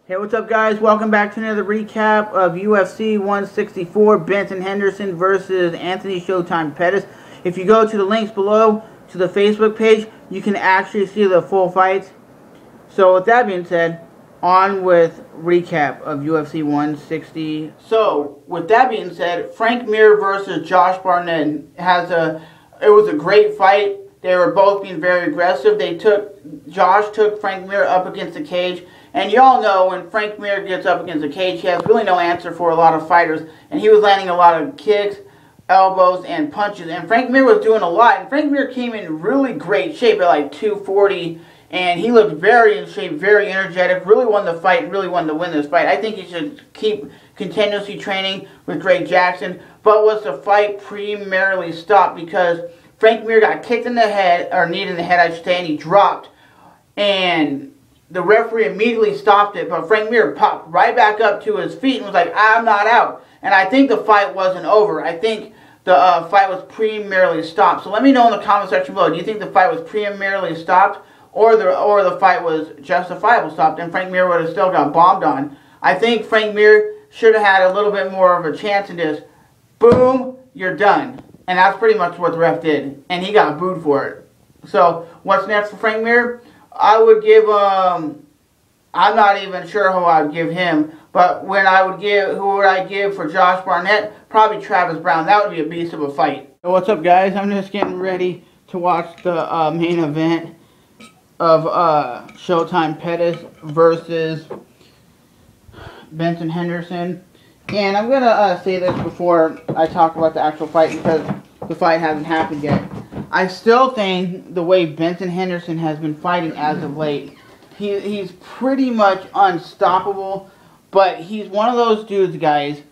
Hey, what's up, guys? Welcome back to another recap of UFC 164, Benson Henderson versus Anthony Showtime Pettis. If you go to the links below to the Facebook page, you can actually see the full fights. So with that being said, on with recap of UFC 160. So with that being said, Frank Mir versus Josh Barnett it was a great fight. They were both being very aggressive. Josh took Frank Mir up against the cage. And y'all know when Frank Mir gets up against the cage, he has really no answer for a lot of fighters. And he was landing a lot of kicks, elbows, and punches. And Frank Mir was doing a lot. And Frank Mir came in really great shape at like 240. And he looked very in shape, very energetic. Really won the fight, really wanted to win this fight. I think he should keep continuously training with Greg Jackson. But was the fight preliminarily stopped because Frank Mir got kicked in the head, or knee in the head, I should say, and he dropped. And the referee immediately stopped it, but Frank Mir popped right back up to his feet and was like, I'm not out. And I think the fight wasn't over. I think the fight was preliminarily stopped. So let me know in the comment section below. Do you think the fight was preliminarily stopped or the fight was justifiable stopped and Frank Mir would have still got bombed on? I think Frank Mir should have had a little bit more of a chance in this. Boom, you're done. And that's pretty much what the ref did. And he got booed for it. So what's next for Frank Mir? I would give, I'm not even sure who I would give him, but who would I give for Josh Barnett? Probably Travis Brown. That would be a beast of a fight. So what's up, guys? I'm just getting ready to watch the main event of Showtime Pettis versus Benson Henderson. And I'm going to say this before I talk about the actual fight because the fight hasn't happened yet. I still think the way Benson Henderson has been fighting as of late, he's pretty much unstoppable, but he's one of those dudes, guys,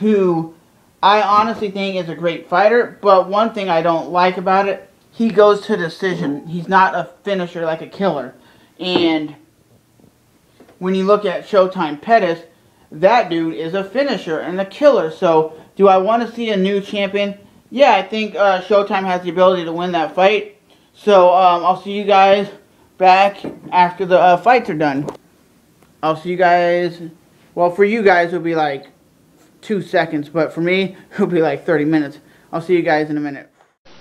who I honestly think is a great fighter, but one thing I don't like about it, he goes to decision. He's not a finisher like a killer. And when you look at Showtime Pettis, that dude is a finisher and a killer. So do I want to see a new champion? Yeah, I think Showtime has the ability to win that fight. So I'll see you guys back after the fights are done. I'll see you guys. Well, for you guys it'll be like 2 seconds, but for me it'll be like 30 minutes. I'll see you guys in a minute.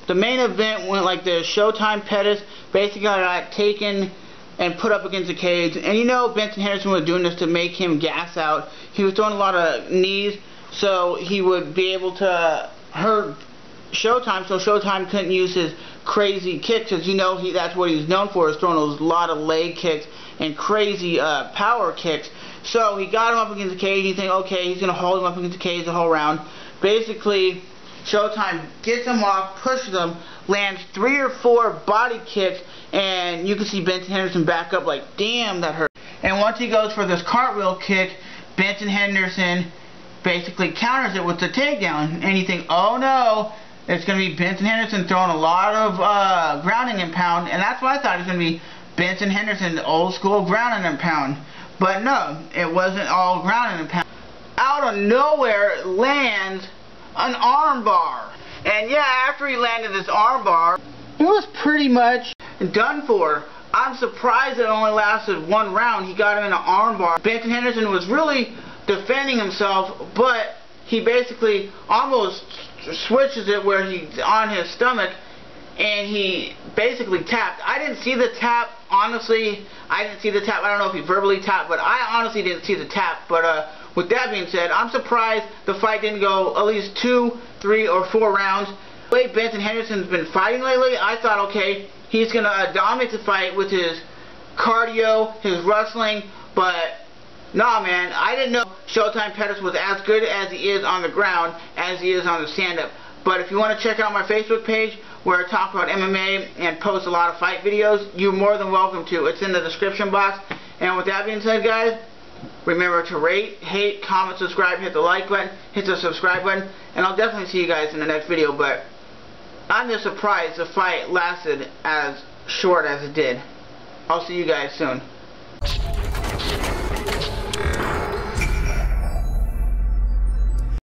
The main event went like this. Showtime Pettis basically got taken and put up against the cage. And you know Benson Henderson was doing this to make him gas out. He was throwing a lot of knees so he would be able to hurt Showtime, so Showtime couldn't use his crazy kicks, because you know that's what he's known for, is throwing those lot of leg kicks and crazy power kicks. So he got him up against the cage. You think, okay, he's going to hold him up against the cage the whole round. Basically, Showtime gets him off, pushes him, lands 3 or 4 body kicks, and you can see Benson Henderson back up like, damn, that hurt. And once he goes for this cartwheel kick, Benson Henderson basically counters it with the takedown. And you think, oh no, it's going to be Benson Henderson throwing a lot of grounding and pound. And that's what I thought it was going to be, Benson Henderson, old school grounding and pound. But no, it wasn't all grounding and pound. Out of nowhere lands an arm bar. And yeah, after he landed this arm bar, he was pretty much done for. I'm surprised it only lasted 1 round. He got him in an arm bar. Benson Henderson was really defending himself, but he basically almost switches it where he's on his stomach and he basically tapped. I didn't see the tap, honestly. I didn't see the tap. I don't know if he verbally tapped, but I honestly didn't see the tap. But with that being said, I'm surprised the fight didn't go at least 2, 3, or 4 rounds. The way Benson Henderson's been fighting lately, I thought, okay, he's going to dominate the fight with his cardio, his wrestling, but nah, man, I didn't know Showtime Pettis was as good as he is on the ground as he is on the stand-up. But if you want to check out my Facebook page where I talk about MMA and post a lot of fight videos, you're more than welcome to. It's in the description box. And with that being said, guys, remember to rate, hate, comment, subscribe, hit the like button, hit the subscribe button, and I'll definitely see you guys in the next video. But I'm just surprised the fight lasted as short as it did. I'll see you guys soon.